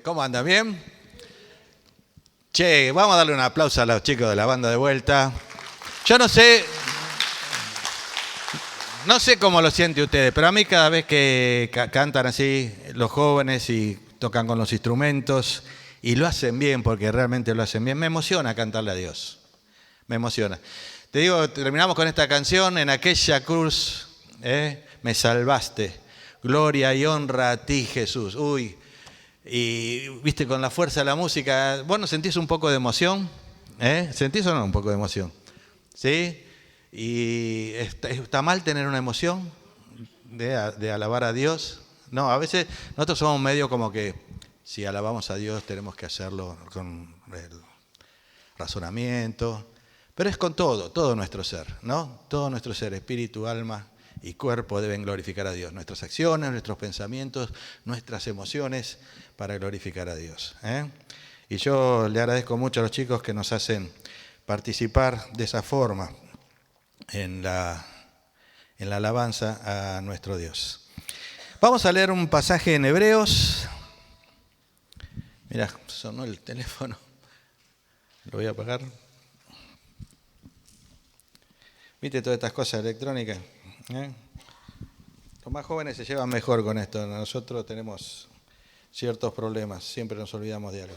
¿Cómo andan? ¿Bien? Che, vamos a darle un aplauso a los chicos de la banda de vuelta. Yo no sé cómo lo sienten ustedes, pero a mí cada vez que cantan así los jóvenes y tocan con los instrumentos y lo hacen bien, porque realmente lo hacen bien, me emociona cantarle a Dios. Me emociona. Te digo, terminamos con esta canción: en aquella cruz me salvaste. Gloria y honra a ti, Jesús. Uy. Y viste, con la fuerza de la música, ¿vos no sentís un poco de emoción? ¿Sentís o no un poco de emoción? ¿Sí? ¿Y está mal tener una emoción de alabar a Dios? No, a veces nosotros somos medio como que si alabamos a Dios tenemos que hacerlo con el razonamiento, pero es con todo nuestro ser, ¿no? Todo nuestro ser, espíritu, alma y cuerpo deben glorificar a Dios. Nuestras acciones, nuestros pensamientos, nuestras emociones para glorificar a Dios. Y yo le agradezco mucho a los chicos que nos hacen participar de esa forma en la alabanza a nuestro Dios. Vamos a leer un pasaje en Hebreos. Mirá, sonó el teléfono. Lo voy a apagar. ¿Viste todas estas cosas electrónicas? Los más jóvenes se llevan mejor con esto. Nosotros tenemos ciertos problemas. Siempre nos olvidamos de algo.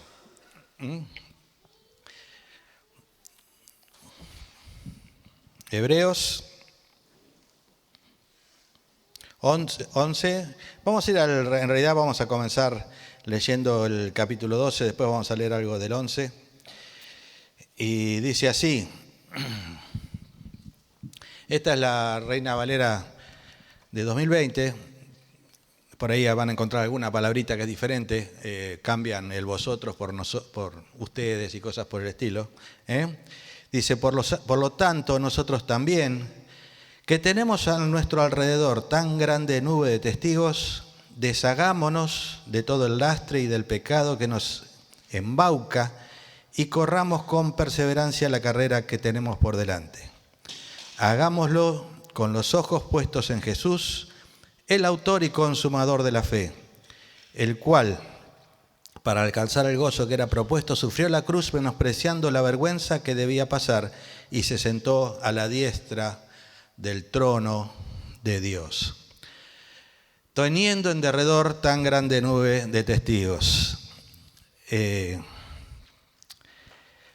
Hebreos 11. Vamos a ir en realidad vamos a comenzar leyendo el capítulo 12. Después vamos a leer algo del 11. Y dice así. Esta es la Reina Valera de 2020. Por ahí van a encontrar alguna palabrita que es diferente. Cambian el vosotros por ustedes y cosas por el estilo. Dice, por lo tanto, nosotros también, que tenemos a nuestro alrededor tan grande nube de testigos, deshagámonos de todo el lastre y del pecado que nos embauca y corramos con perseverancia la carrera que tenemos por delante. Hagámoslo con los ojos puestos en Jesús, el autor y consumador de la fe, el cual, para alcanzar el gozo que era propuesto, sufrió la cruz menospreciando la vergüenza que debía pasar y se sentó a la diestra del trono de Dios, teniendo en derredor tan grande nube de testigos.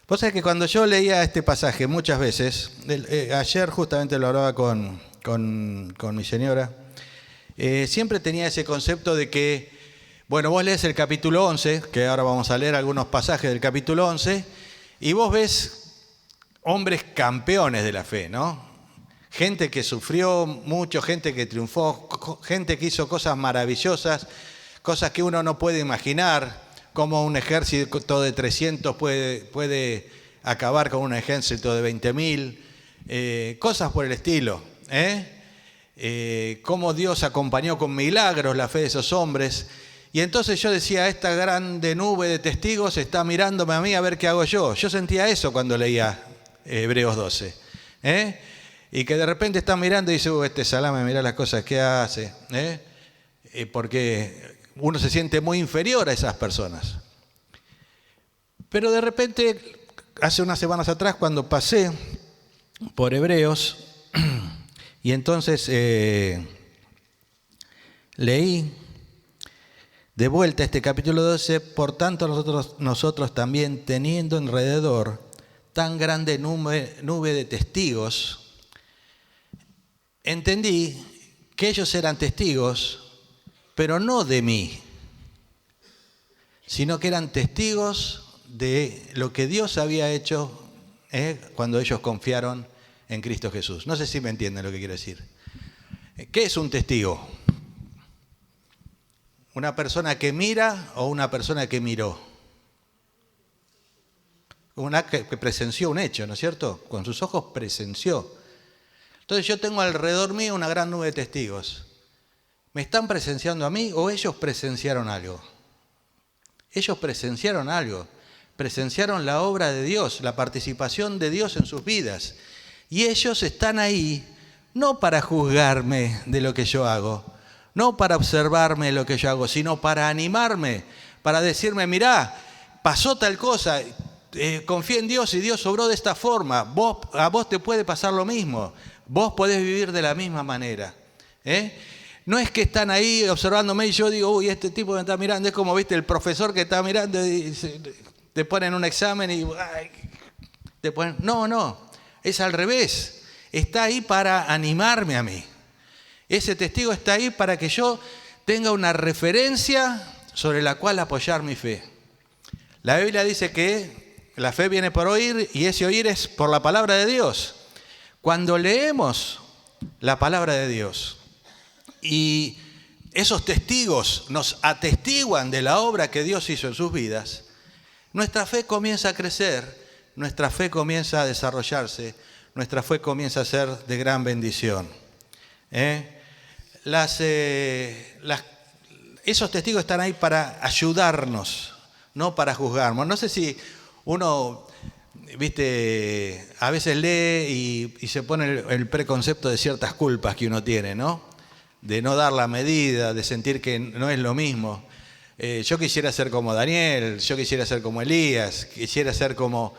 Vos sabés que cuando yo leía este pasaje muchas veces, ayer justamente lo hablaba con mi señora, siempre tenía ese concepto de que, bueno, vos lees el capítulo 11, que ahora vamos a leer algunos pasajes del capítulo 11, y vos ves hombres campeones de la fe, ¿no? Gente que sufrió mucho, gente que triunfó, gente que hizo cosas maravillosas, cosas que uno no puede imaginar, como un ejército de 300 puede acabar con un ejército de 20.000, cosas por el estilo. Cómo Dios acompañó con milagros la fe de esos hombres. Y entonces yo decía, esta grande nube de testigos está mirándome a mí a ver qué hago yo. Yo sentía eso cuando leía Hebreos 12. Y que de repente están mirando y dice, este salame, mirá las cosas que hace. Porque uno se siente muy inferior a esas personas. Pero de repente, hace unas semanas atrás, cuando pasé por Hebreos, y entonces leí de vuelta este capítulo 12, por tanto nosotros también, teniendo alrededor tan grande nube de testigos, entendí que ellos eran testigos, pero no de mí, sino que eran testigos de lo que Dios había hecho cuando ellos confiaron en Cristo Jesús. No sé si me entienden lo que quiero decir. ¿Qué es un testigo? ¿Una persona que mira o una persona que miró? Una que presenció un hecho, ¿no es cierto? Con sus ojos presenció. Entonces yo tengo alrededor mío una gran nube de testigos. ¿Me están presenciando a mí o ellos presenciaron algo? Ellos presenciaron algo. Presenciaron la obra de Dios, la participación de Dios en sus vidas. Y ellos están ahí no para juzgarme de lo que yo hago, no para observarme lo que yo hago, sino para animarme, para decirme, mirá, pasó tal cosa, confía en Dios y Dios obró de esta forma, a vos te puede pasar lo mismo, vos podés vivir de la misma manera. No es que están ahí observándome y yo digo, uy, este tipo me está mirando, es como, viste, el profesor que está mirando y te ponen un examen y ay, te ponen... No, es al revés, está ahí para animarme a mí. Ese testigo está ahí para que yo tenga una referencia sobre la cual apoyar mi fe. La Biblia dice que la fe viene por oír y ese oír es por la palabra de Dios. Cuando leemos la palabra de Dios y esos testigos nos atestiguan de la obra que Dios hizo en sus vidas, nuestra fe comienza a crecer, nuestra fe comienza a desarrollarse, nuestra fe comienza a ser de gran bendición. Esos testigos están ahí para ayudarnos, no para juzgarnos. No sé si uno, viste, a veces lee y se pone el preconcepto de ciertas culpas que uno tiene, ¿no? De no dar la medida, de sentir que no es lo mismo. Yo quisiera ser como Daniel, yo quisiera ser como Elías, quisiera ser como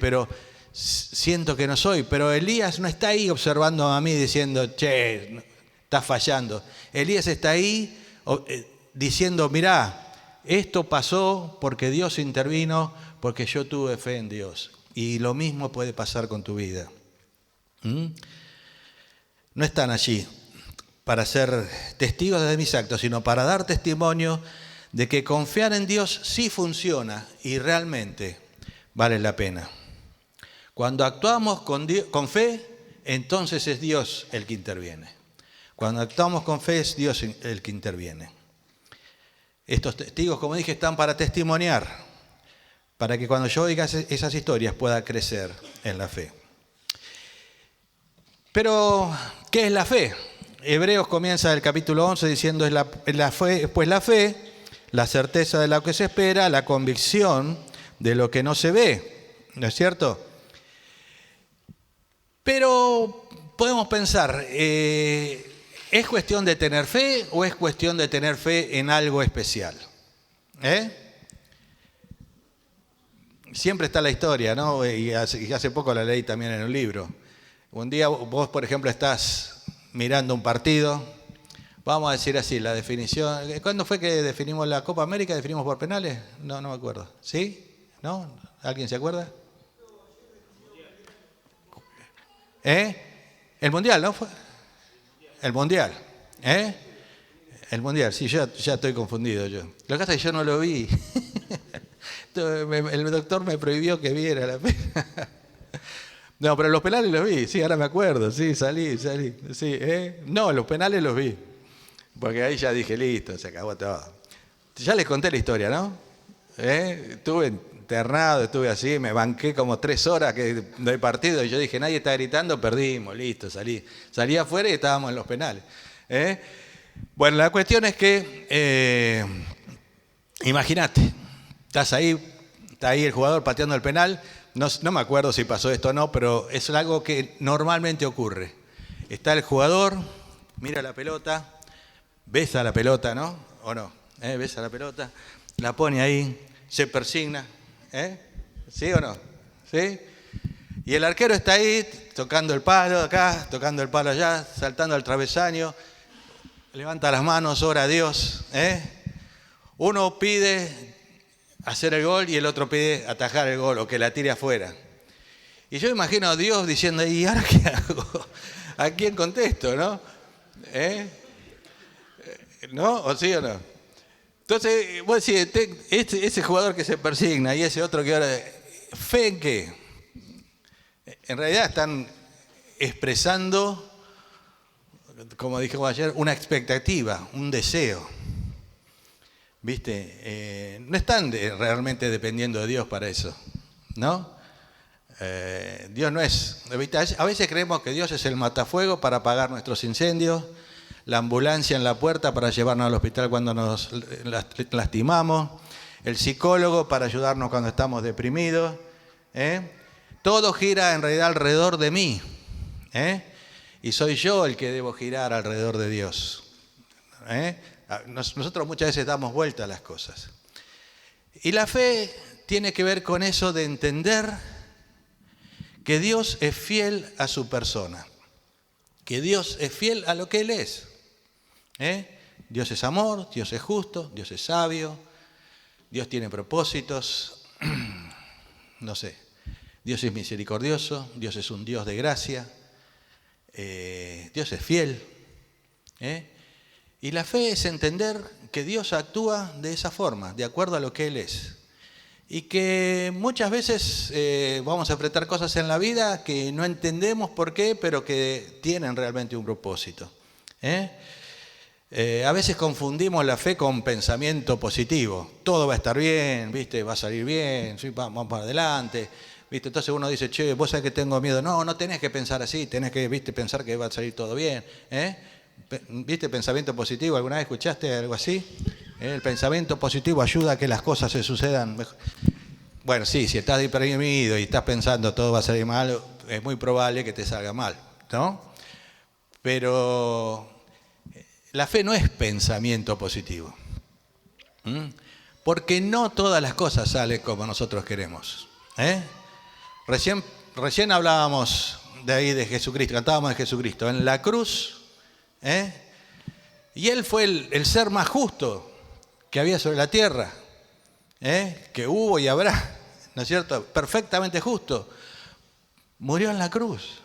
pero siento que no soy. Pero Elías no está ahí observando a mí diciendo, che, estás fallando. Elías está ahí diciendo, mirá, esto pasó porque Dios intervino, porque yo tuve fe en Dios. Y lo mismo puede pasar con tu vida. No están allí para ser testigos de mis actos, sino para dar testimonio de que confiar en Dios sí funciona y realmente vale la pena. Cuando actuamos con fe, entonces es Dios el que interviene. Cuando actuamos con fe es Dios el que interviene. Estos testigos, como dije, están para testimoniar, para que cuando yo oiga esas historias pueda crecer en la fe. Pero, ¿qué es la fe? Hebreos comienza el capítulo 11 diciendo, pues la fe, la certeza de lo que se espera, la convicción de lo que no se ve, ¿no es cierto? Pero podemos pensar, ¿es cuestión de tener fe o es cuestión de tener fe en algo especial? Siempre está la historia, ¿no? Y hace poco la leí también en un libro. Un día vos, por ejemplo, estás mirando un partido, vamos a decir así, la definición. ¿Cuándo fue que definimos la Copa América? ¿Definimos por penales? No me acuerdo. ¿Sí? ¿No? ¿Alguien se acuerda? El Mundial, ¿no? El Mundial. El Mundial, sí, ya estoy confundido yo. Lo que pasa es que yo no lo vi. El doctor me prohibió que viera la pena. No, pero los penales los vi, sí, ahora me acuerdo, sí, salí, sí, No, los penales los vi, porque ahí ya dije, listo, se acabó todo. Ya les conté la historia, ¿no? Estuve internado, estuve así, me banqué como 3 horas del partido y yo dije, nadie está gritando, perdimos, listo, salí afuera y estábamos en los penales. Bueno, la cuestión es que, imagínate, está ahí el jugador pateando el penal. No me acuerdo si pasó esto o no, pero es algo que normalmente ocurre. Está el jugador, mira la pelota, besa la pelota, ¿no? ¿O no? Besa la pelota, la pone ahí, se persigna. ¿Sí o no? ¿Sí? Y el arquero está ahí, tocando el palo acá, tocando el palo allá, saltando al travesaño, levanta las manos, ora a Dios. Uno pide hacer el gol y el otro pide atajar el gol o que la tire afuera. Y yo imagino a Dios diciendo, ¿y ahora qué hago? ¿A quién contesto, no? ¿No? ¿O sí o no? Entonces, vos decís, ese jugador que se persigna y ese otro que ahora... ¿Fe en qué? En realidad están expresando, como dijimos ayer, una expectativa, un deseo. ¿Viste? No están realmente dependiendo de Dios para eso, ¿no? Dios no es... A veces creemos que Dios es el matafuego para apagar nuestros incendios, la ambulancia en la puerta para llevarnos al hospital cuando nos lastimamos, el psicólogo para ayudarnos cuando estamos deprimidos. Todo gira en realidad alrededor de mí. Y soy yo el que debo girar alrededor de Dios. Nosotros muchas veces damos vuelta a las cosas. Y la fe tiene que ver con eso de entender que Dios es fiel a su persona, que Dios es fiel a lo que Él es. Dios es amor, Dios es justo, Dios es sabio, Dios tiene propósitos, no sé, Dios es misericordioso, Dios es un Dios de gracia, Dios es fiel. Y la fe es entender que Dios actúa de esa forma, de acuerdo a lo que Él es. Y que muchas veces vamos a enfrentar cosas en la vida que no entendemos por qué, pero que tienen realmente un propósito. A veces confundimos la fe con pensamiento positivo. Todo va a estar bien, ¿viste? Va a salir bien, ¿sí? Vamos para adelante. ¿Viste? Entonces uno dice, che, vos sabés que tengo miedo. No tenés que pensar así, tenés que, ¿viste? Pensar que va a salir todo bien. ¿Viste? Pensamiento positivo, ¿alguna vez escuchaste algo así? El pensamiento positivo ayuda a que las cosas se sucedan mejor. Bueno, sí, si estás deprimido y estás pensando todo va a salir mal, es muy probable que te salga mal, ¿no? Pero la fe no es pensamiento positivo. Porque no todas las cosas salen como nosotros queremos. Recién hablábamos de ahí de Jesucristo, cantábamos de Jesucristo en la cruz, y Él fue el ser más justo que había sobre la tierra, que hubo y habrá, ¿no es cierto? Perfectamente justo. Murió en la cruz.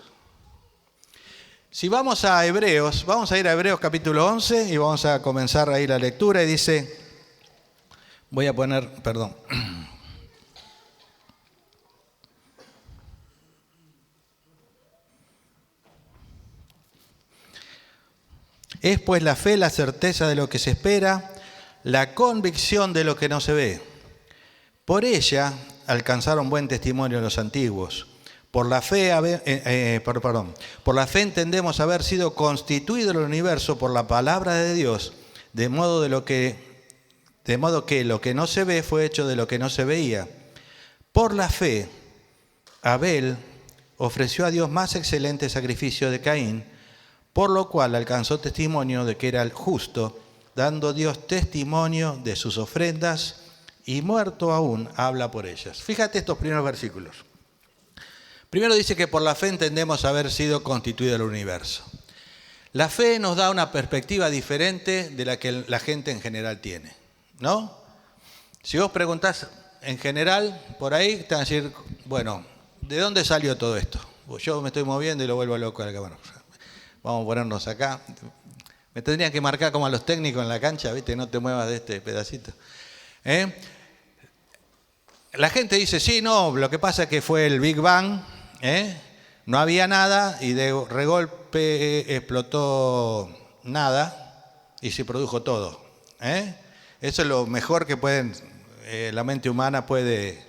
Si vamos a Hebreos, vamos a ir a Hebreos capítulo 11 y vamos a comenzar ahí la lectura y dice, voy a poner, perdón. Es pues la fe la certeza de lo que se espera, la convicción de lo que no se ve. Por ella alcanzaron buen testimonio los antiguos. Por la fe entendemos haber sido constituido el universo por la palabra de Dios, de modo que lo que no se ve fue hecho de lo que no se veía. Por la fe, Abel ofreció a Dios más excelente sacrificio de Caín, por lo cual alcanzó testimonio de que era el justo, dando Dios testimonio de sus ofrendas, y muerto aún habla por ellas. Fíjate estos primeros versículos. Primero dice que por la fe entendemos haber sido constituido el universo. La fe nos da una perspectiva diferente de la que la gente en general tiene, ¿no? Si vos preguntás en general, por ahí te van a decir, bueno, ¿de dónde salió todo esto? Yo me estoy moviendo y lo vuelvo loco a la cámara. Vamos a ponernos acá. Me tendrían que marcar como a los técnicos en la cancha, ¿viste? No te muevas de este pedacito. La gente dice, sí, no, lo que pasa es que fue el Big Bang, no había nada y de regolpe explotó nada y se produjo todo. Eso es lo mejor que la mente humana puede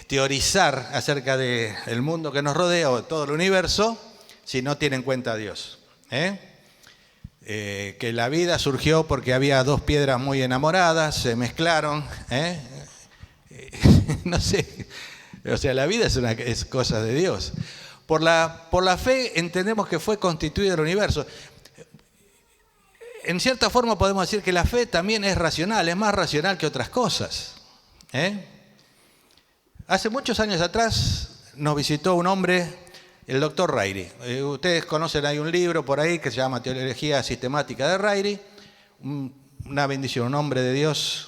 teorizar acerca del mundo que nos rodea o de todo el universo si no tiene en cuenta a Dios. Que la vida surgió porque había dos piedras muy enamoradas, se mezclaron. No sé, o sea, la vida es cosa de Dios. Por la fe entendemos que fue constituido el universo. En cierta forma podemos decir que la fe también es racional, es más racional que otras cosas. Hace muchos años atrás nos visitó un hombre, el doctor Ryrie. Ustedes conocen, hay un libro por ahí que se llama Teología Sistemática de Ryrie. Una bendición, un hombre de Dios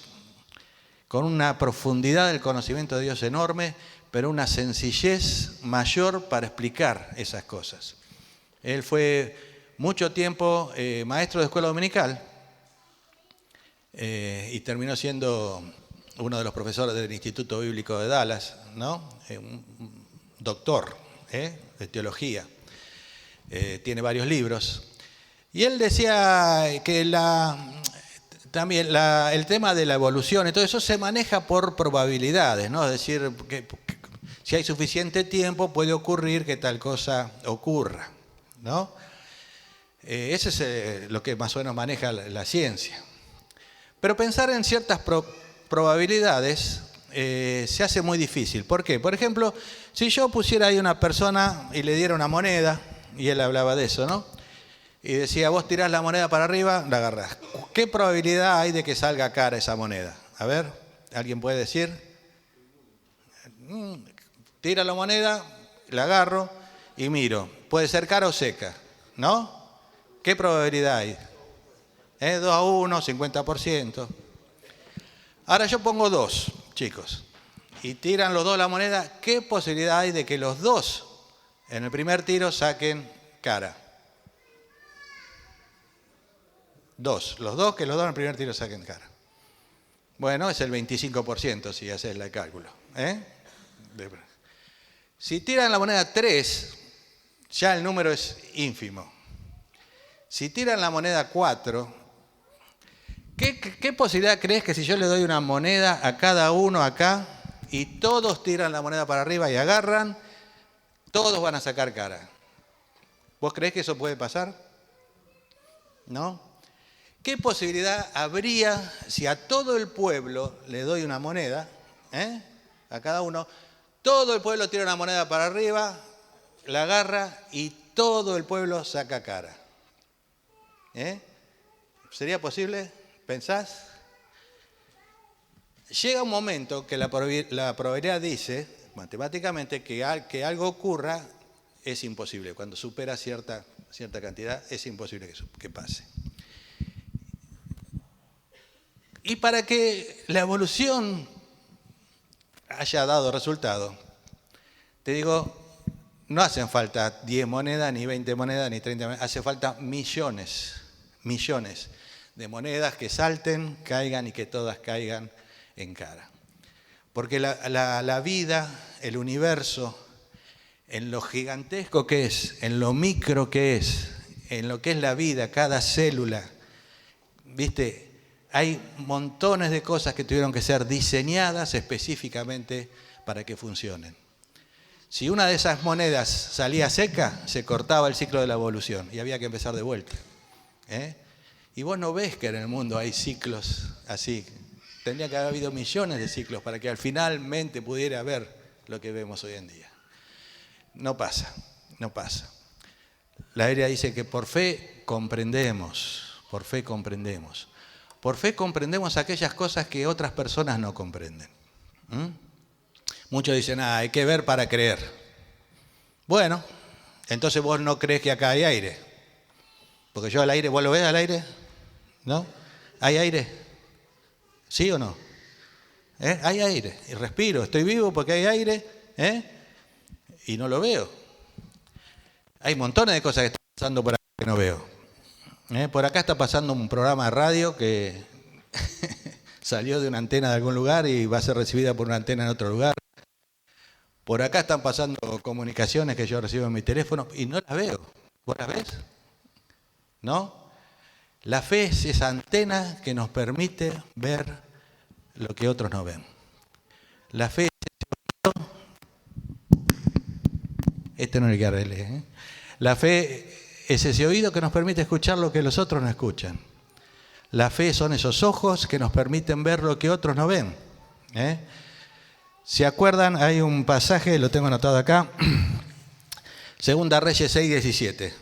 con una profundidad del conocimiento de Dios enorme, pero una sencillez mayor para explicar esas cosas. Él fue mucho tiempo maestro de escuela dominical y terminó siendo uno de los profesores del Instituto Bíblico de Dallas, ¿no? Un doctor de teología. Tiene varios libros. Y él decía que también el tema de la evolución y todo eso se maneja por probabilidades, ¿no? Es decir, que si hay suficiente tiempo puede ocurrir que tal cosa ocurra, ¿no? Eso es lo que más o menos maneja la ciencia. Pero pensar en ciertas probabilidades se hace muy difícil. ¿Por qué? Por ejemplo, si yo pusiera ahí una persona y le diera una moneda, y él hablaba de eso, ¿no? Y decía, vos tirás la moneda para arriba, la agarrás. ¿Qué probabilidad hay de que salga cara esa moneda? A ver, ¿alguien puede decir? Tira la moneda, la agarro y miro. Puede ser cara o seca, ¿no? ¿Qué probabilidad hay? 2-1, 50%. Ahora yo pongo 2, chicos, y tiran los dos la moneda. ¿Qué posibilidad hay de que los dos en el primer tiro saquen cara? Los dos en el primer tiro saquen cara. Bueno, es el 25% si haces el cálculo. Si tiran la moneda 3, ya el número es ínfimo. Si tiran la moneda 4, ¿qué posibilidad crees que si yo le doy una moneda a cada uno acá y todos tiran la moneda para arriba y agarran, todos van a sacar cara? ¿Vos creés que eso puede pasar? ¿No? ¿Qué posibilidad habría si a todo el pueblo le doy una moneda, a cada uno, todo el pueblo tira una moneda para arriba, la agarra y todo el pueblo saca cara? ¿Sería posible? ¿Pensás? Llega un momento que la probabilidad dice, matemáticamente, que algo ocurra es imposible. Cuando supera cierta cantidad, es imposible que pase. Y para que la evolución haya dado resultado, te digo, no hacen falta 10 monedas, ni 20 monedas, ni 30 monedas, hace falta millones de monedas que salten, caigan y que todas caigan en cara. Porque la vida, el universo, en lo gigantesco que es, en lo micro que es, en lo que es la vida, cada célula, ¿viste? Hay montones de cosas que tuvieron que ser diseñadas específicamente para que funcionen. Si una de esas monedas salía seca, se cortaba el ciclo de la evolución y había que empezar de vuelta. Y vos no ves que en el mundo hay ciclos así. Tendría que haber habido millones de ciclos para que finalmente pudiera haber lo que vemos hoy en día. No pasa. La Biblia dice que por fe comprendemos. Por fe comprendemos aquellas cosas que otras personas no comprenden. Muchos dicen, hay que ver para creer. Bueno, entonces vos no crees que acá hay aire. Porque yo al aire, ¿vos lo ves al aire? ¿No? ¿Hay aire? ¿Sí o no? Hay aire. Y respiro, estoy vivo porque hay aire. Y no lo veo. Hay montones de cosas que están pasando por acá que no veo. Por acá está pasando un programa de radio que salió de una antena de algún lugar y va a ser recibida por una antena en otro lugar. Por acá están pasando comunicaciones que yo recibo en mi teléfono y no las veo. ¿Vos las ves? ¿No? La fe es esa antena que nos permite ver lo que otros no ven. La fe es ese oído. Este no es el que arreglé. La fe es ese oído que nos permite escuchar lo que los otros no escuchan. La fe son esos ojos que nos permiten ver lo que otros no ven. ¿Se acuerdan? Hay un pasaje, lo tengo anotado acá. Segunda Reyes 6:17.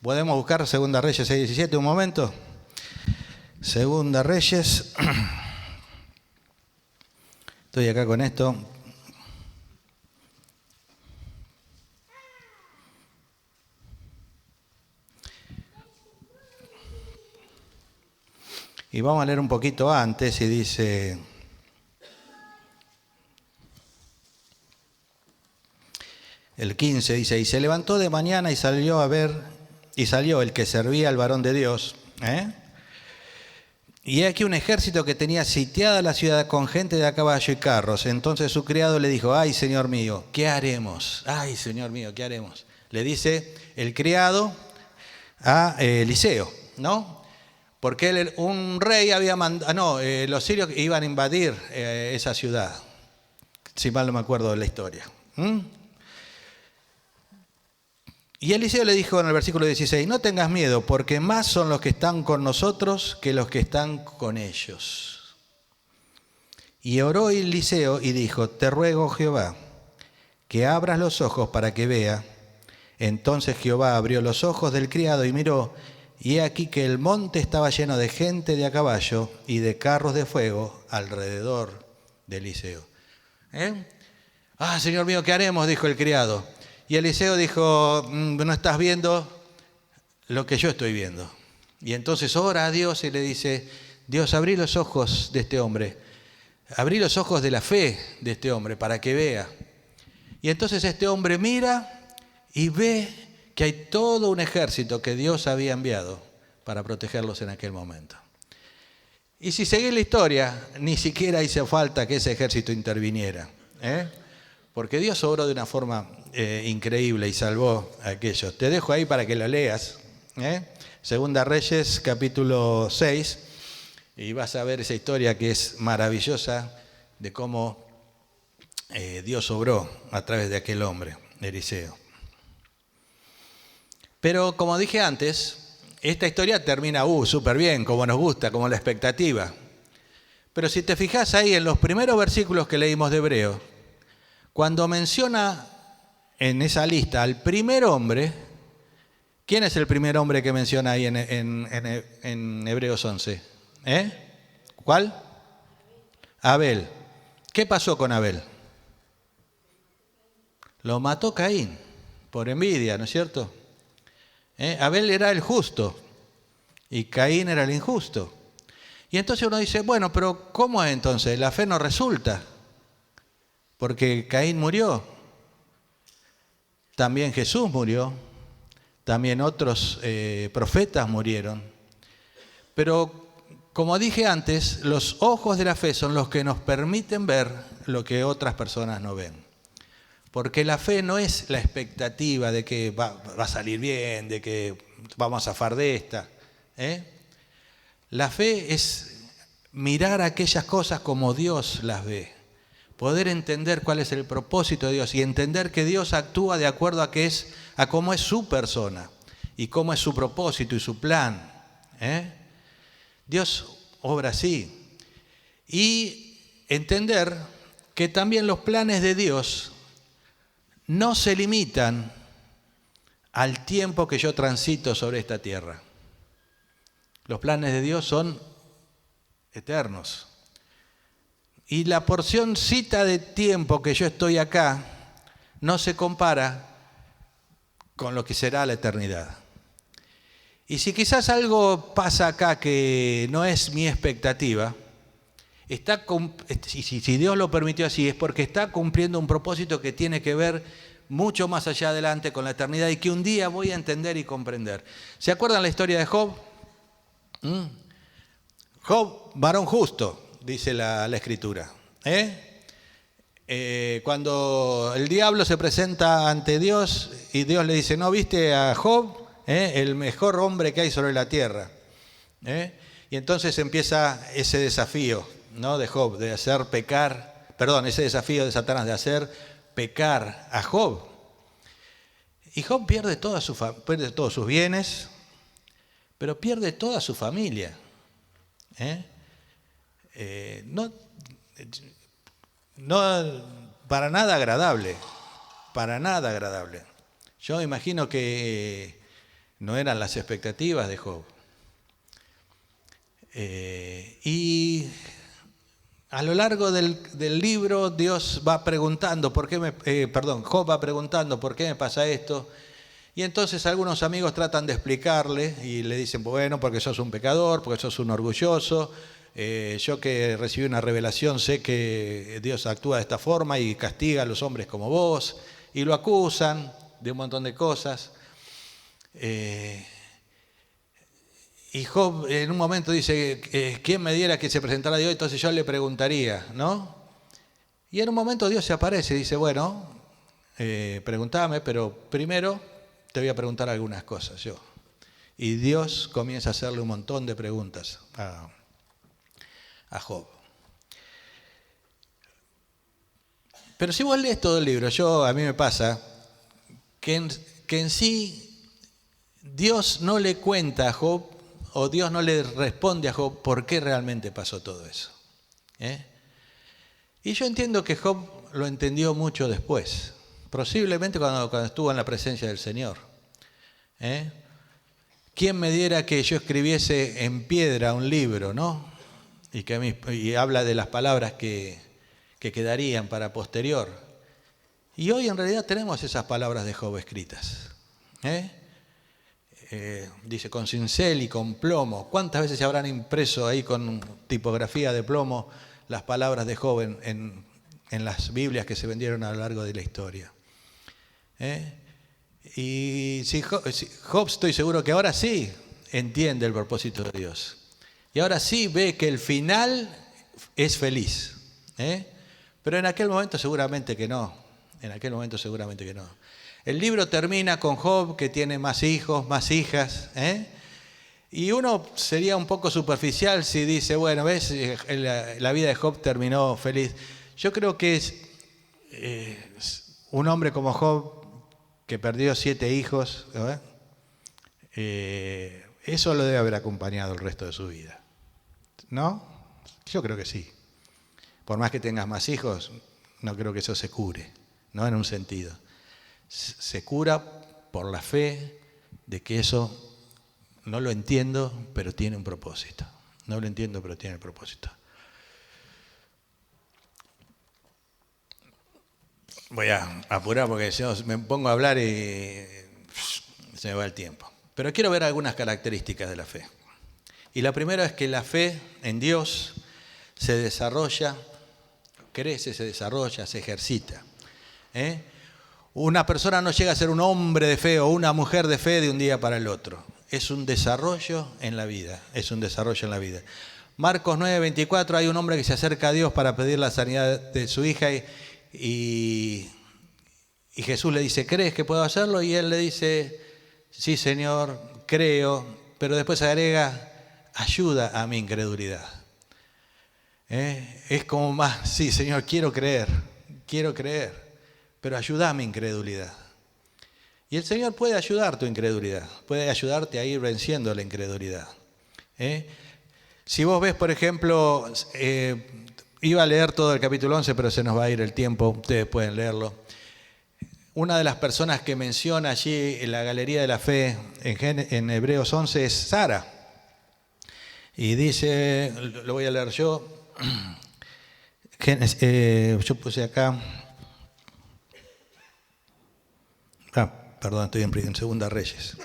¿Podemos buscar Segunda Reyes 6:17 un momento? Segunda Reyes. Estoy acá con esto. Y vamos a leer un poquito antes y dice, el 15 dice, y se levantó de mañana y salió el que servía al varón de Dios. Y aquí un ejército que tenía sitiada la ciudad con gente de a caballo y carros. Entonces su criado le dijo, ay, señor mío, ¿qué haremos? Ay, señor mío, ¿qué haremos? Le dice el criado a Eliseo, ¿no? Porque un rey había mandado, los sirios iban a invadir esa ciudad, si mal no me acuerdo de la historia. Y Eliseo le dijo en el versículo 16, no tengas miedo, porque más son los que están con nosotros que los que están con ellos. Y oró Eliseo y dijo, te ruego, Jehová, que abras los ojos para que vea. Entonces Jehová abrió los ojos del criado y miró, y he aquí que el monte estaba lleno de gente de a caballo y de carros de fuego alrededor de Eliseo. Señor mío, ¿qué haremos?, dijo el criado. Y Eliseo dijo, no estás viendo lo que yo estoy viendo. Y entonces ora a Dios y le dice, Dios, abrí los ojos de este hombre, abrí los ojos de la fe de este hombre para que vea. Y entonces este hombre mira y ve que hay todo un ejército que Dios había enviado para protegerlos en aquel momento. Y si seguís la historia, ni siquiera hizo falta que ese ejército interviniera, porque Dios obró de una forma increíble y salvó a aquellos. Te dejo ahí para que lo leas, Segunda Reyes, capítulo 6, y vas a ver esa historia que es maravillosa de cómo Dios obró a través de aquel hombre, Eliseo. Pero como dije antes, esta historia termina súper bien, como nos gusta, como la expectativa. Pero si te fijas ahí en los primeros versículos que leímos de Hebreo, cuando menciona en esa lista al primer hombre, ¿quién es el primer hombre que menciona ahí en Hebreos 11? ¿Cuál? Abel. ¿Qué pasó con Abel? Lo mató Caín, por envidia, ¿no es cierto? Abel era el justo y Caín era el injusto. Y entonces uno dice, bueno, pero ¿cómo es entonces? La fe no resulta, porque Caín murió, también Jesús murió, también otros profetas murieron. Pero como dije antes, los ojos de la fe son los que nos permiten ver lo que otras personas no ven. Porque la fe no es la expectativa de que va a salir bien, de que vamos a zafar de esta. La fe es mirar aquellas cosas como Dios las ve. Poder entender cuál es el propósito de Dios y entender que Dios actúa de acuerdo a cómo es su persona y cómo es su propósito y su plan. Dios obra así. Y entender que también los planes de Dios no se limitan al tiempo que yo transito sobre esta tierra. Los planes de Dios son eternos. Y la porcióncita de tiempo que yo estoy acá no se compara con lo que será la eternidad. Y si quizás algo pasa acá que no es mi expectativa, si Dios lo permitió así, es porque está cumpliendo un propósito que tiene que ver mucho más allá adelante con la eternidad y que un día voy a entender y comprender. ¿Se acuerdan la historia de Job? Job, varón justo, dice la Escritura. Cuando el diablo se presenta ante Dios y Dios le dice, ¿no viste a Job? El mejor hombre que hay sobre la tierra. Y entonces empieza ese desafío, ¿no?, de Job, de hacer pecar, ese desafío de Satanás de hacer pecar a Job. Y Job pierde todos sus bienes, pero pierde toda su familia. No, para nada agradable, para nada agradable. Yo imagino que no eran las expectativas de Job. Y a lo largo del libro Dios va preguntando, Job va preguntando por qué me pasa esto. Y entonces algunos amigos tratan de explicarle y le dicen, bueno, porque sos un pecador, porque sos un orgulloso. Yo que recibí una revelación sé que Dios actúa de esta forma y castiga a los hombres como vos. Y lo acusan de un montón de cosas. Y Job en un momento dice, ¿quién me diera que se presentara Dios? Entonces yo le preguntaría, ¿no? Y en un momento Dios se aparece y dice, bueno, pregúntame, pero primero te voy a preguntar algunas cosas yo. Y Dios comienza a hacerle un montón de preguntas a Job. Pero si vos lees todo el libro, a mí me pasa que en sí Dios no le cuenta a Job o Dios no le responde a Job por qué realmente pasó todo eso. Y yo entiendo que Job lo entendió mucho después, posiblemente cuando estuvo en la presencia del Señor. ¿Quién me diera que yo escribiese en piedra un libro, ¿no? Y habla de las palabras que quedarían para posterior. Y hoy en realidad tenemos esas palabras de Job escritas. Dice, con cincel y con plomo. ¿Cuántas veces se habrán impreso ahí con tipografía de plomo las palabras de Job en las Biblias que se vendieron a lo largo de la historia? Y Job, estoy seguro que ahora sí entiende el propósito de Dios. Y ahora sí ve que el final es feliz. Pero en aquel momento seguramente que no. El libro termina con Job, que tiene más hijos, más hijas. Y uno sería un poco superficial si dice, bueno, ves, la vida de Job terminó feliz. Yo creo que es un hombre como Job, que perdió 7 hijos, eso lo debe haber acompañado el resto de su vida. ¿No? Yo creo que sí. Por más que tengas más hijos, no creo que eso se cure, ¿no? En un sentido. Se cura por la fe de que eso no lo entiendo, pero tiene un propósito. No lo entiendo, pero tiene un propósito. Voy a apurar porque si no me pongo a hablar y se me va el tiempo. Pero quiero ver algunas características de la fe. Y la primera es que la fe en Dios se desarrolla, crece, se desarrolla, se ejercita. Una persona no llega a ser un hombre de fe o una mujer de fe de un día para el otro. Es un desarrollo en la vida, Marcos 9:24, hay un hombre que se acerca a Dios para pedir la sanidad de su hija y Jesús le dice, ¿crees que puedo hacerlo? Y él le dice, sí, Señor, creo, pero después agrega, ayuda a mi incredulidad. Es como más, sí, Señor, quiero creer, pero ayuda a mi incredulidad. Y el Señor puede ayudar tu incredulidad, puede ayudarte a ir venciendo la incredulidad. Si vos ves, por ejemplo, iba a leer todo el capítulo 11, pero se nos va a ir el tiempo, ustedes pueden leerlo. Una de las personas que menciona allí en la Galería de la Fe, en Hebreos 11, es Sara. Y dice, lo voy a leer yo, yo puse acá, estoy en Segunda Reyes,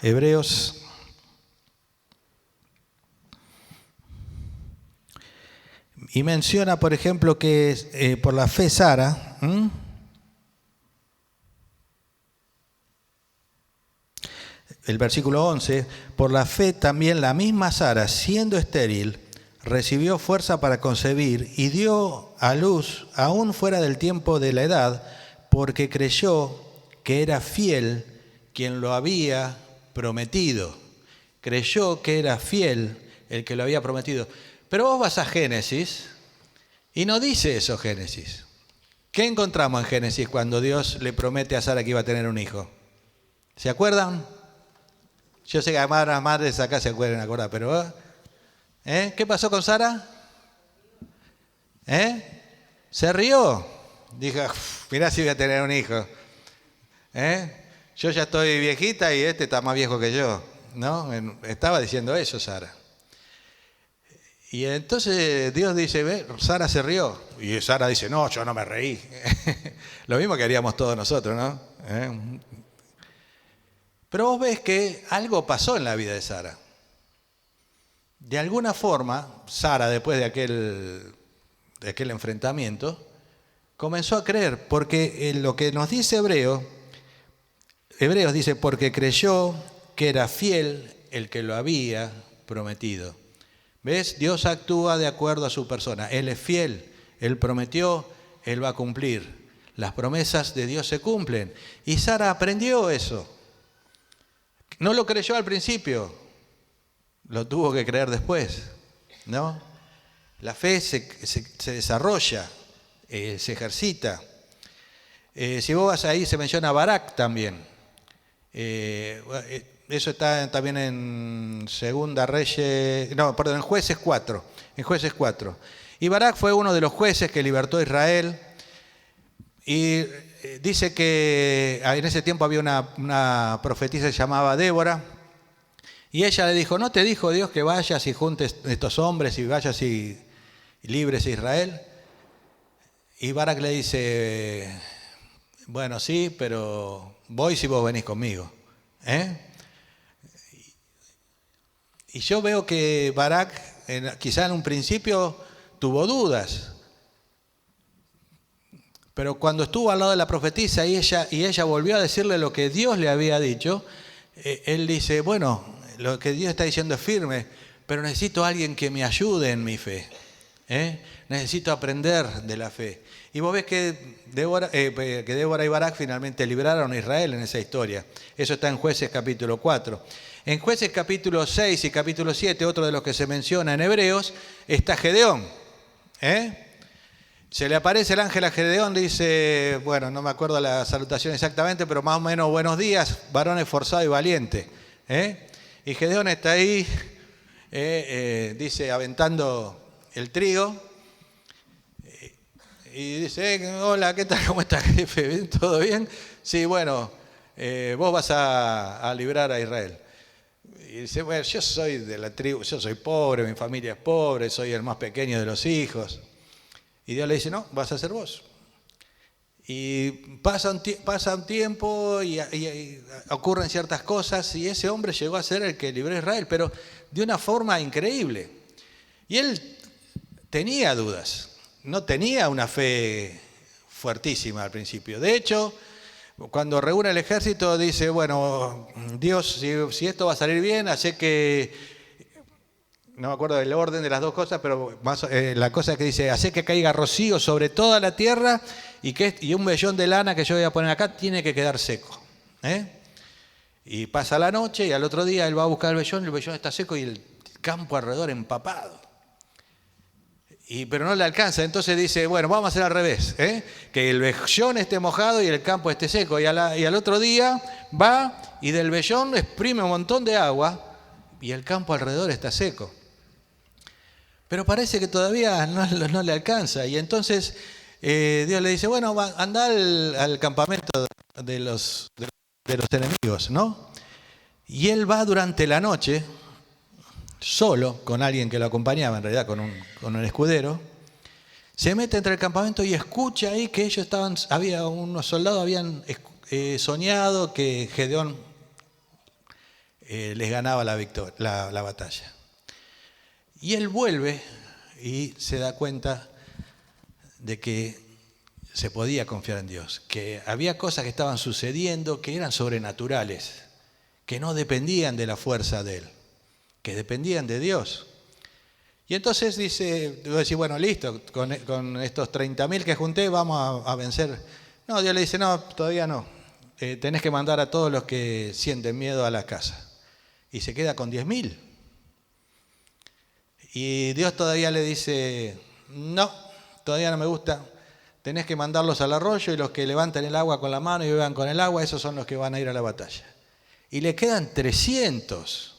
Hebreos, y menciona, por ejemplo, que por la fe Sara, el versículo 11, por la fe también la misma Sara, siendo estéril, recibió fuerza para concebir y dio a luz aún fuera del tiempo de la edad, porque creyó que era fiel quien lo había prometido. Creyó que era fiel el que lo había prometido. Pero vos vas a Génesis y no dice eso Génesis. ¿Qué encontramos en Génesis cuando Dios le promete a Sara que iba a tener un hijo? ¿Se acuerdan? Yo sé que a las madres acá se acuerdan, pero ¿qué pasó con Sara? Se rió. Dijo, mirá si voy a tener un hijo. Yo ya estoy viejita y este está más viejo que yo. ¿No? Estaba diciendo eso Sara. Y entonces Dios dice, Sara se rió. Y Sara dice, no, yo no me reí. Lo mismo que haríamos todos nosotros, ¿no? Pero vos ves que algo pasó en la vida de Sara. De alguna forma, Sara, después de aquel enfrentamiento, comenzó a creer, porque lo que nos dice Hebreos dice, porque creyó que era fiel el que lo había prometido. ¿Ves? Dios actúa de acuerdo a su persona. Él es fiel, Él prometió, Él va a cumplir. Las promesas de Dios se cumplen. Y Sara aprendió eso. No lo creyó al principio, lo tuvo que creer después, ¿no? La fe se desarrolla, se ejercita. Si vos vas ahí, se menciona Barak también. Eso está también en en Jueces 4. En Jueces 4. Y Barak fue uno de los jueces que libertó a Israel. Y dice que en ese tiempo había una profetisa que se llamaba Débora. Y ella le dijo, ¿no te dijo Dios que vayas y juntes estos hombres y vayas y libres a Israel? Y Barak le dice, bueno, sí, pero voy si vos venís conmigo. Y yo veo que Barak, quizá en un principio, tuvo dudas. Pero cuando estuvo al lado de la profetisa y ella volvió a decirle lo que Dios le había dicho, él dice, bueno, lo que Dios está diciendo es firme, pero necesito a alguien que me ayude en mi fe. Necesito aprender de la fe. Y vos ves que Débora y Barak finalmente libraron a Israel en esa historia. Eso está en Jueces capítulo 4. En Jueces capítulo 6 y capítulo 7, otro de los que se menciona en Hebreos, está Gedeón. Se le aparece el ángel a Gedeón, dice, bueno, no me acuerdo la salutación exactamente, pero más o menos, buenos días, varón esforzado y valiente. Y Gedeón está ahí, dice, aventando el trigo, y dice, hola, ¿qué tal? ¿Cómo estás, jefe? ¿Todo bien? Sí, bueno, vos vas a librar a Israel. Y dice, bueno, yo soy de la tribu, yo soy pobre, mi familia es pobre, soy el más pequeño de los hijos. Y Dios le dice, no, vas a ser vos. Y pasa un tiempo y ocurren ciertas cosas y ese hombre llegó a ser el que libró a Israel, pero de una forma increíble. Y él tenía dudas, no tenía una fe fuertísima al principio. De hecho, cuando reúne el ejército dice, bueno, Dios, si esto va a salir bien, hace que... No me acuerdo del orden de las dos cosas, pero la cosa que dice, hace que caiga rocío sobre toda la tierra y un vellón de lana que yo voy a poner acá tiene que quedar seco. Y pasa la noche y al otro día él va a buscar el vellón está seco y el campo alrededor empapado. Pero no le alcanza, entonces dice, bueno, vamos a hacer al revés, que el vellón esté mojado y el campo esté seco. Y al otro día va y del vellón exprime un montón de agua y el campo alrededor está seco. Pero parece que todavía no le alcanza. Y entonces Dios le dice, bueno, anda al campamento de los enemigos, ¿no? Y él va durante la noche, solo, con alguien que lo acompañaba, en realidad con un escudero, se mete entre el campamento y escucha ahí que unos soldados habían soñado que Gedeón les ganaba la batalla. Y él vuelve y se da cuenta de que se podía confiar en Dios, que había cosas que estaban sucediendo que eran sobrenaturales, que no dependían de la fuerza de él, que dependían de Dios. Y entonces dice, bueno, listo, con estos 30.000 que junté vamos a vencer. No, Dios le dice, no, todavía no, tenés que mandar a todos los que sienten miedo a la casa. Y se queda con 10.000. Y Dios todavía le dice, no, todavía no me gusta, tenés que mandarlos al arroyo y los que levanten el agua con la mano y beban con el agua, esos son los que van a ir a la batalla. Y le quedan 300.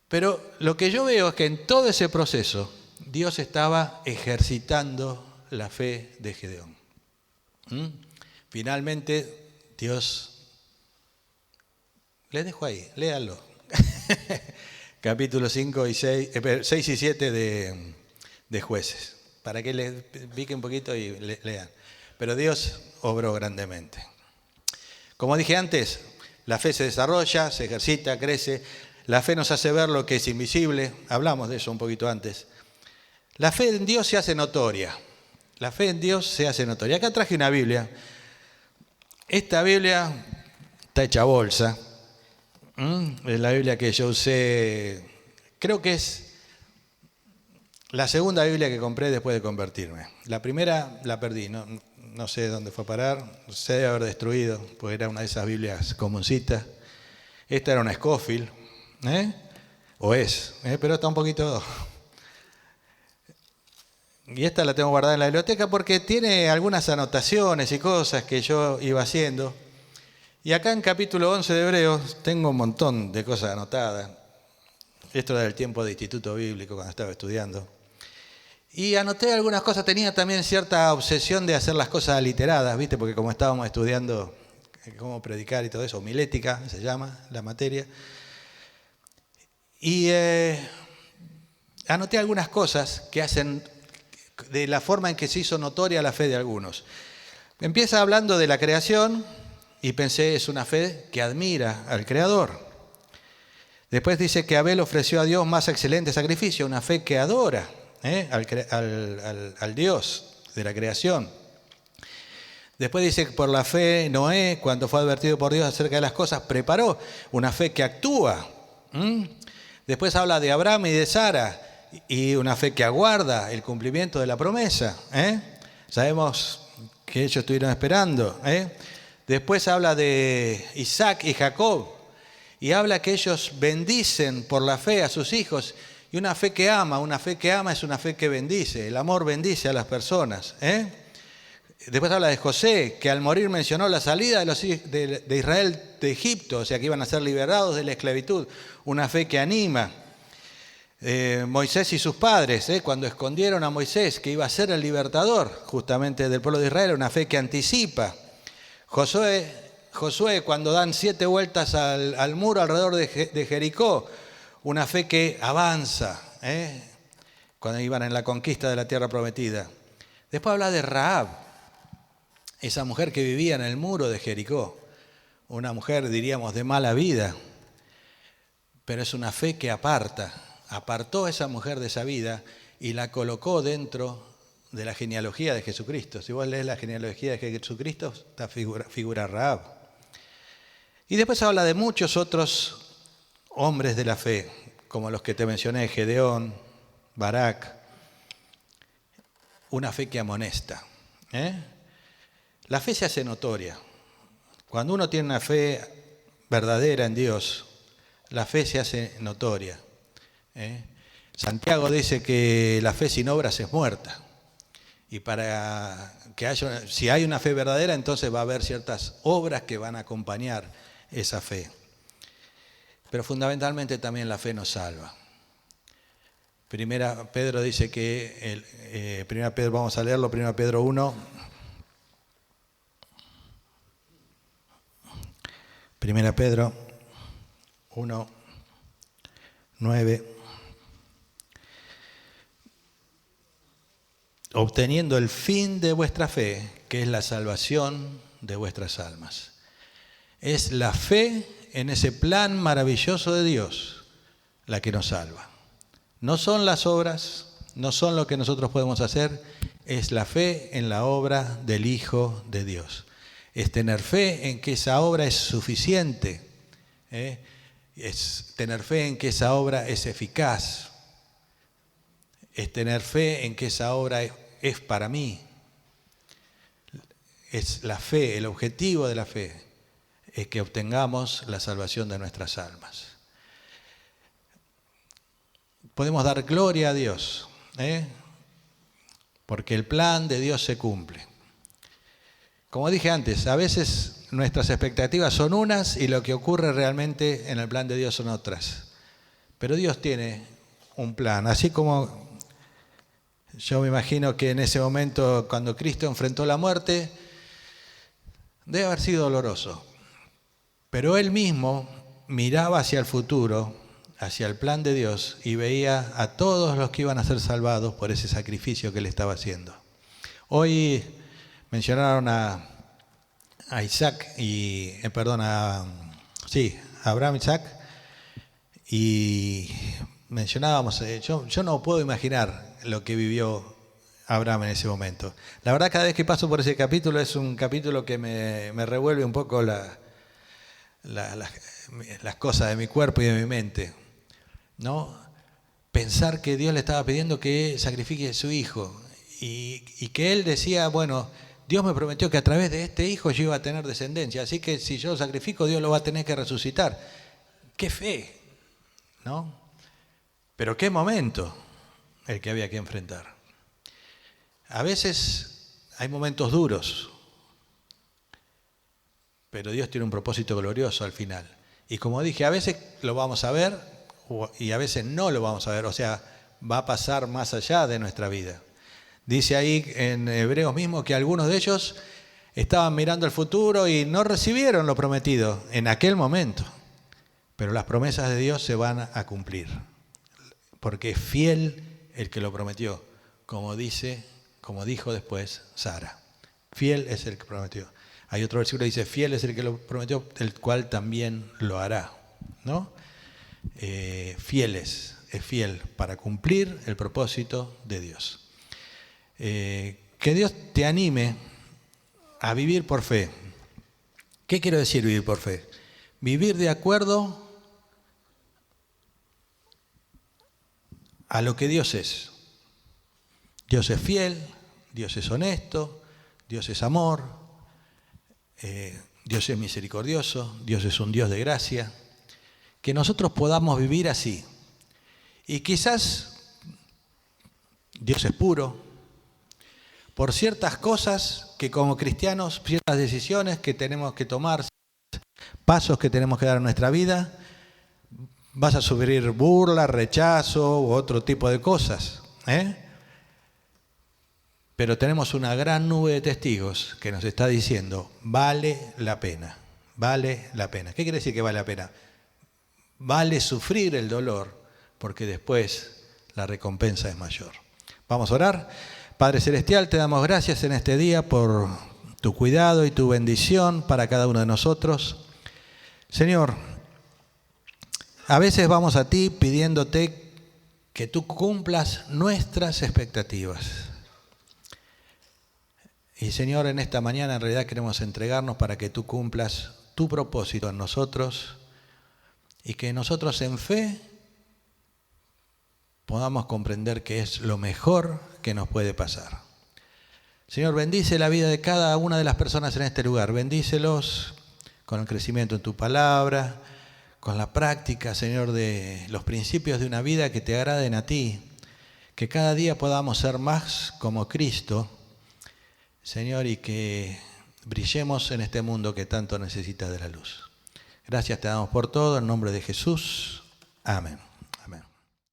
Pero lo que yo veo es que en todo ese proceso Dios estaba ejercitando la fe de Gedeón. Finalmente Dios, les dejo ahí, léanlo. Capítulo 6 y 7 de Jueces, para que les pique un poquito y lean. Pero Dios obró grandemente. Como dije antes, la fe se desarrolla, se ejercita, crece. La fe nos hace ver lo que es invisible. Hablamos de eso un poquito antes. La fe en Dios se hace notoria. La fe en Dios se hace notoria. Acá traje una Biblia. Esta Biblia está hecha bolsa. Es la Biblia que yo usé, creo que es la segunda Biblia que compré después de convertirme. La primera la perdí, no sé dónde fue a parar, se debe haber destruido, porque era una de esas Biblias comuncitas. Esta era una Scofield, o es, pero está un poquito... Y esta la tengo guardada en la biblioteca porque tiene algunas anotaciones y cosas que yo iba haciendo. Y acá en capítulo 11 de Hebreos tengo un montón de cosas anotadas. Esto era del tiempo de instituto bíblico cuando estaba estudiando. Y anoté algunas cosas, tenía también cierta obsesión de hacer las cosas aliteradas, ¿viste? Porque como estábamos estudiando cómo predicar y todo eso, homilética se llama la materia. Y anoté algunas cosas que hacen de la forma en que se hizo notoria la fe de algunos. Empieza hablando de la creación y pensé, es una fe que admira al Creador. Después dice que Abel ofreció a Dios más excelente sacrificio, una fe que adora al Dios de la creación. Después dice que por la fe Noé, cuando fue advertido por Dios acerca de las cosas, preparó una fe que actúa. Después habla de Abraham y de Sara y una fe que aguarda el cumplimiento de la promesa. Sabemos que ellos estuvieron esperando. Después habla de Isaac y Jacob y habla que ellos bendicen por la fe a sus hijos. Y una fe que ama es una fe que bendice. El amor bendice a las personas. Después habla de José, que al morir mencionó la salida de Israel de Egipto, o sea que iban a ser liberados de la esclavitud. Una fe que anima. Moisés y sus padres, cuando escondieron a Moisés, que iba a ser el libertador justamente del pueblo de Israel, una fe que anticipa. Josué, cuando dan 7 vueltas al muro alrededor de Jericó, una fe que avanza, cuando iban en la conquista de la tierra prometida. Después habla de Rahab, esa mujer que vivía en el muro de Jericó, una mujer, diríamos, de mala vida, pero es una fe que apartó a esa mujer de esa vida y la colocó dentro de la genealogía de Jesucristo. Si vos lees la genealogía de Jesucristo, está figura Rahab. Y después habla de muchos otros hombres de la fe, como los que te mencioné, Gedeón, Barak, una fe que amonesta. La fe se hace notoria. Cuando uno tiene una fe verdadera en Dios, la fe se hace notoria. Santiago dice que la fe sin obras es muerta. Y para que si hay una fe verdadera, entonces va a haber ciertas obras que van a acompañar esa fe. Pero fundamentalmente también la fe nos salva. Primera Pedro dice que, Primera Pedro, vamos a leerlo, Primera Pedro 1. Primera Pedro 1, 9. Obteniendo el fin de vuestra fe, que es la salvación de vuestras almas. Es la fe en ese plan maravilloso de Dios la que nos salva. No son las obras, no son lo que nosotros podemos hacer, es la fe en la obra del Hijo de Dios. Es tener fe en que esa obra es suficiente, es tener fe en que esa obra es eficaz, es tener fe en que esa obra es para mí. Es la fe, el objetivo de la fe es que obtengamos la salvación de nuestras almas. Podemos dar gloria a Dios, porque el plan de Dios se cumple. Como dije antes, a veces nuestras expectativas son unas y lo que ocurre realmente en el plan de Dios son otras. Pero Dios tiene un plan, así como yo me imagino que en ese momento, cuando Cristo enfrentó la muerte, debe haber sido doloroso. Pero Él mismo miraba hacia el futuro, hacia el plan de Dios, y veía a todos los que iban a ser salvados por ese sacrificio que Él estaba haciendo. Hoy mencionaron a Isaac y, Abraham, Isaac, y mencionábamos, yo no puedo imaginar lo que vivió Abraham en ese momento. La verdad, cada vez que paso por ese capítulo es un capítulo que me revuelve un poco las cosas de mi cuerpo y de mi mente, ¿no? Pensar que Dios le estaba pidiendo que sacrifique a su hijo y que él decía, bueno, Dios me prometió que a través de este hijo yo iba a tener descendencia, así que si yo lo sacrifico, Dios lo va a tener que resucitar. ¡Qué fe! ¿No? Pero qué momento el que había que enfrentar. A veces hay momentos duros, pero Dios tiene un propósito glorioso al final. Y como dije, a veces lo vamos a ver y a veces no lo vamos a ver, o sea, va a pasar más allá de nuestra vida. Dice ahí en Hebreos mismo que algunos de ellos estaban mirando el futuro y no recibieron lo prometido en aquel momento. Pero las promesas de Dios se van a cumplir, porque es fiel el que lo prometió, como dijo después Sara. Fiel es el que prometió. Hay otro versículo que dice, fiel es el que lo prometió, el cual también lo hará, ¿no? Es fiel para cumplir el propósito de Dios. Que Dios te anime a vivir por fe. ¿Qué quiero decir vivir por fe? Vivir de acuerdo a lo que Dios es. Dios es fiel, Dios es honesto, Dios es amor, Dios es misericordioso, Dios es un Dios de gracia. Que nosotros podamos vivir así. Y quizás Dios es puro. Por ciertas cosas que como cristianos, ciertas decisiones que tenemos que tomar, pasos que tenemos que dar en nuestra vida, vas a sufrir burla, rechazo u otro tipo de cosas. Pero tenemos una gran nube de testigos que nos está diciendo, vale la pena, vale la pena. ¿Qué quiere decir que vale la pena? Vale sufrir el dolor, porque después la recompensa es mayor. Vamos a orar. Padre Celestial, te damos gracias en este día por tu cuidado y tu bendición para cada uno de nosotros. Señor, a veces vamos a ti pidiéndote que tú cumplas nuestras expectativas. Y Señor, en esta mañana en realidad queremos entregarnos para que tú cumplas tu propósito en nosotros y que nosotros en fe podamos comprender que es lo mejor que nos puede pasar. Señor, bendice la vida de cada una de las personas en este lugar. Bendícelos con el crecimiento en tu palabra, con la práctica, Señor, de los principios de una vida que te agraden a ti. Que cada día podamos ser más como Cristo, Señor, y que brillemos en este mundo que tanto necesita de la luz. Gracias te damos por todo, en nombre de Jesús. Amén.